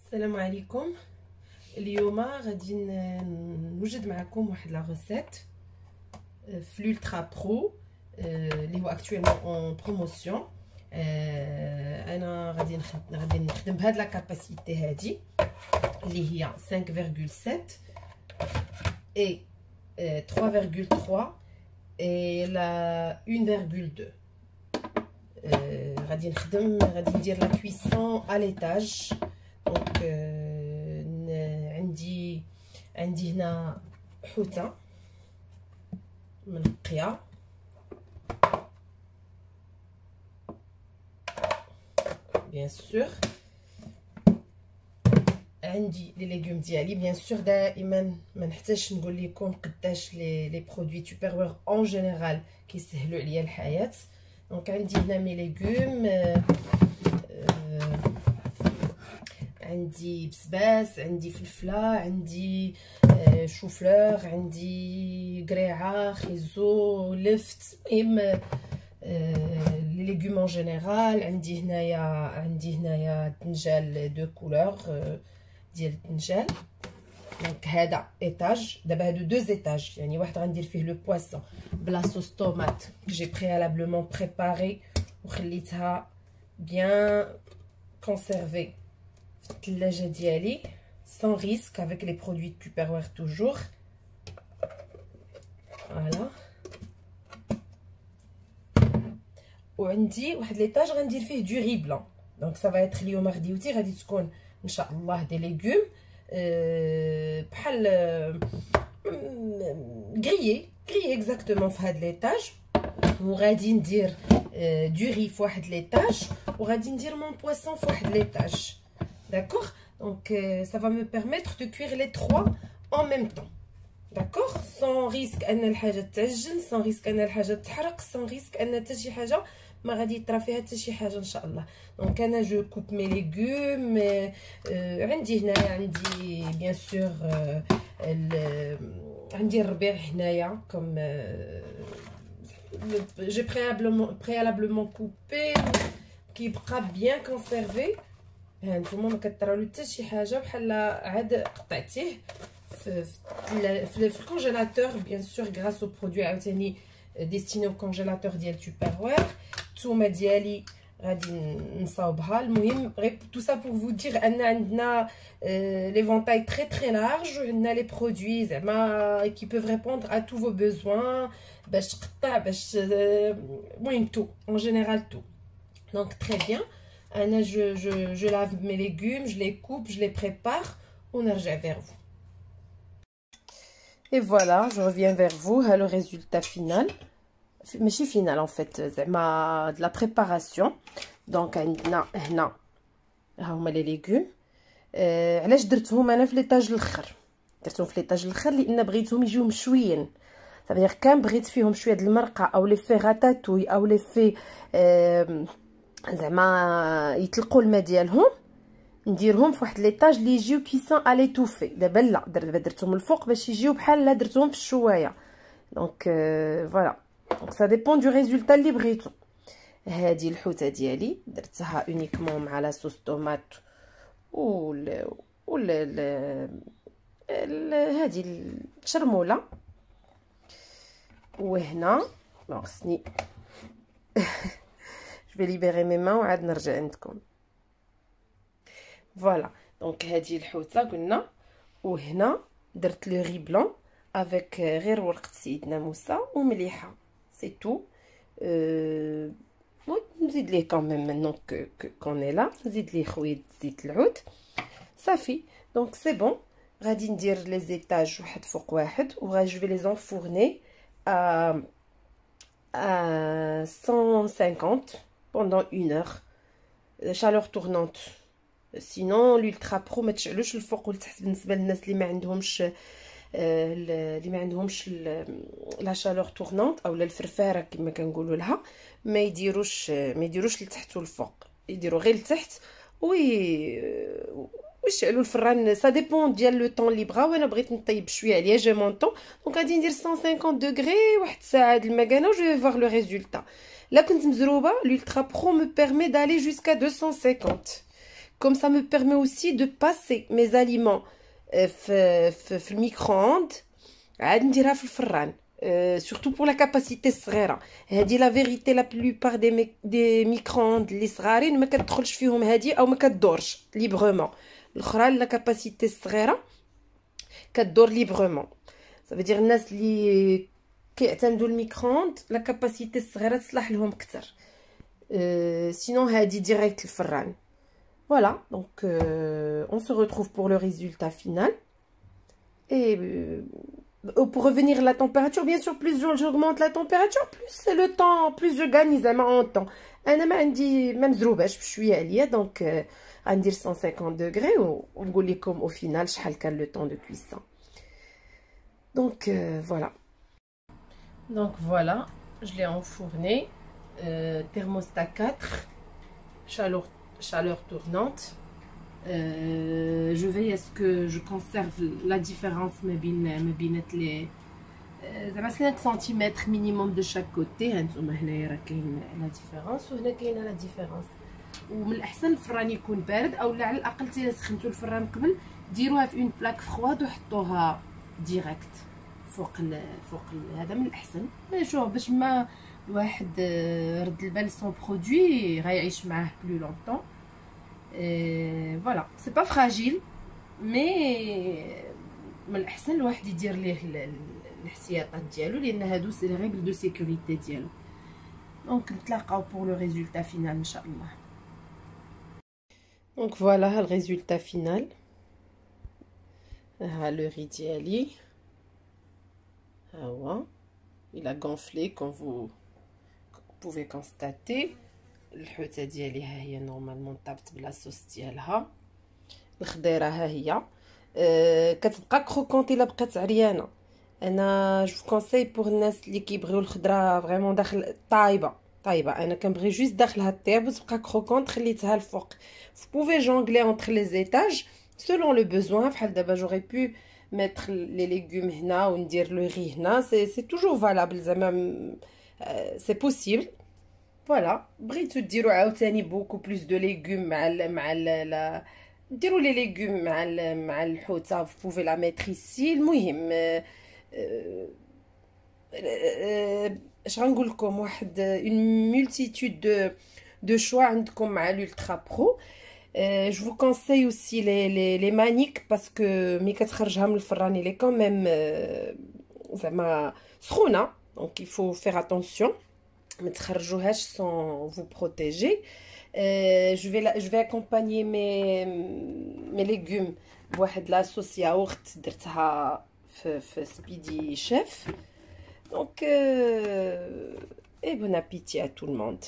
السلام عليكم. اليوم غادي نوجد معكم واحد لا ريسيت في لولترا برو اللي هو اكطوالمون اون بروموسيون. انا غادي نخدم بهاد لا كاباسيتي هادي اللي هي 5.7 et 3.3 et la 1.2. غادي ندير لا كويسون à l'étage. دونك عندي هنا حوته منقيه، بيان سور. عندي لي ليغوم ديالي، بيان سور دائما ما نحتاجش نقول لكم قداش لي برودوي تupperware اون جينيرال كيسهلوا عليا الحياه. دونك عندي هنا مي ليغوم، عندي بسباس، عندي فلفله، عندي شوفلور، عندي قريعه، خيزو، لفت، المهم لي ليغوم اون جينيرال. عندي هنايا الدنجال دو كولور ديال الدنجال. دونك هذا ايطاج، دابا هادو دو ايطاج، يعني واحد غندير فيه لو بواسون بلا صوص طوماط كو جي بريالابلومون بريباري وخليتها بيان كونسيرفي في الثلاجه ديالي سان ريسك افيك لي برودوي تupperware توجور. فوالا. وعندي واحد ليطاج غندير فيه دو ري بلان. دونك سا فا ايتر اليوم غديوتي غادي تكون ان شاء الله دي ليغوم بحال غريي اكزاكتومون في هاد ليطاج. وغادي ندير دو ري في واحد ليطاج وغادي ندير مون بواسون في واحد ليطاج. داكوغ. دونك ça va me permettre de cuire les trois en même temps. داكوغ، sans risque ان الحاجه تعجن، sans risque ان الحاجه تحرق، sans risque ان حتى شي حاجه ما غادي يطرا فيها حتى شي حاجه ان شاء الله. دونك انا جو كوب مي ليغوم. عندي هنايا عندي بيان سور عندي الربيع هنايا كوم جي بريالابلومون كوبي كيبقى بيان كونسيرفي. ها نتوما ما كطرالو حتى شي حاجه، بحال عاد قطعتيه في الكونجيلاتور بيان سور غراس او برودوي عاوتاني ديستيني او كونجيلاتور ديال تupperware. الثومه ديالي غادي نصاوبها. المهم غير تو سا بور فو دير ان عندنا لي فونتاي تري لارج، وعندنا لي برودوي زعما كي بوف ريبوندر ا تو فو بوزوان باش تقطع باش المهم تو اون جينيرال تو. دونك تري بيان. انا je lave mes légumes, je les coupe, je les prépare ونرجع vers vous. Et voilà, je reviens vers vous. Le résultat final, ماشي final en fait, زعما de la préparation. Donc عندنا هنا ها هما لي ليغوم. علاش درتهم انا في ليطاج الاخر؟ درتهم في ليطاج الاخر لان بغيتهم يجيو مشويين. صافي كان بغيت فيهم شويه د المرقه او لي في غاتاتوي او لي في زعما يطلقوا الماء ديالهم، نديرهم في واحد ليطاج اللي يجيو كيسان الي توفي. دابا لا، دابا درتهم الفوق باش يجيو بحال لا درتهم في الشوايه. دونك فوالا. دونك سا ديبون دو ريزولتا اللي بغيتو. هذه الحوته ديالي درتها اونيكمون مع لا صوص طوماط هذه الشرموله. وهنا خصني je vais libérer mes mains وعاد نرجع عندكم. فوالا. دونك هذه الحوته قلنا. وهنا درت لو ري بلون افيك غير ورقه سيدنا موسى ومليحه، سي تو. نزيد ليه كامل مانون كون لا، نزيد ليه خويا زيت العود صافي. دونك سي بون. غادي ندير لي زيتاج واحد فوق واحد وغادي جو في لي انفورني à 150 pendant 1 heure chaleur tournante. sinon l'ultra pro ما تشعلوش الفوق والتحت بالنسبه للناس اللي ما عندهمش لا شالور تورنونت او الفرفاره كما كنقولوا لها. ما يديروش لتحت والفوق، يديروا غير لتحت ويشعلوا الفران. سا ديبون ديال لو طون اللي بغاو. انا بغيت نطيب شويه عليا جي مون طون، دونك غادي ندير 150 دوغري واحد الساعه د المكانه وجو فوار لو ريزولتا. là كنت مزروبه l'ultra pro me permet d'aller jusqu'à 250. Comme ça me permet aussi de passer mes aliments في الميكرووند عاد نديرها في الفران. Surtout pour la capacité صغيره. هذه لا فيريتي لا بلوبار دي ميكرووند اللي صغارين ما كتدخلش فيهم هذه او ما كدورش ليبرمون. الاخرى لا كاباسيتي صغيره كدور ليبرمون. ça veut dire الناس اللي كيعتمدوا الميكرووند لا كاباسيتي الصغيره تصلح لهم اكثر. sinon هذه ديريكت الفران. Voilà, donc on se retrouve pour le résultat final. Et pour revenir à la température, bien sûr, plus j'augmente la température, plus c'est le temps, plus je gagne en temps. أنا ما عندي ما مزروباش بشوية عليا donc غندير 150 degrés ونقول لكم au final شحال كان le temps de cuisson. Donc voilà. Donc voilà, je l'ai enfourné, thermostat 4, chaleur tournante. Je veille à ce que je conserve la différence ما بين les زعما 5 cm minimum de chaque côté. هانتوما هنايا راه كاين لا ديفيرونس وهنا كاينه لا ديفيرونس. ومن الاحسن الفران يكون بارد او على الاقل تي سخنتوا الفران قبل ديروها في اون بلاك فخواد وحطوها ديريكت فوق هذا من الاحسن. شوف باش ما الواحد رد البال سون برودوي غيعيش معاه بلو لونطون. فوالا سي با فراجيل مي من الاحسن الواحد يدير ليه الاحتياطات ديالو لان هادو سي لي ريغل دو سيكوريتي ديالو. دونك نتلاقاو بور لو ريزولتا فينال ان شاء الله. دونك فوالا ها الريزولتا فينال. ها لو ري ديالي ها هو il a gonflé comme vous pouvez constater. الحوته ديالي ها هي نورمالمون طابت بلا صوص ديالها. الخضيره ها هي كتبقى كروكونتي الا بقات عريانه. انا جو كونساي بور الناس اللي كيبغيو الخضره فريمون داخل طايبه انا كنبغي جوست داخلها طيب وتبقى كروكونت خليتها الفوق. vous pouvez jongler entre les étages selon le besoin. بحال دابا جوغي بو mettre les légumes هنا وندير لو ري هنا. c'est toujours valable زعما c'est possible. Voilà, بغيتو ديروا عاوتاني beaucoup plus de légumes مع ديروا les légumes مع الحوته. vous pouvez la mettre ici. المهم اش غنقول لكم واحد une multitude de choix عندكم مع l'ultra pro. je vous conseille aussi les maniques parce que ملي كتخرجها من الفران il est quand même زعما سخونه donc il faut faire attention ما تخرجوهاش sans vous protéger. je vais accompagner mes légumes بواحد لا صوص ياغورت درتها في سبيدي شيف. donc et bon appétit à tout le monde.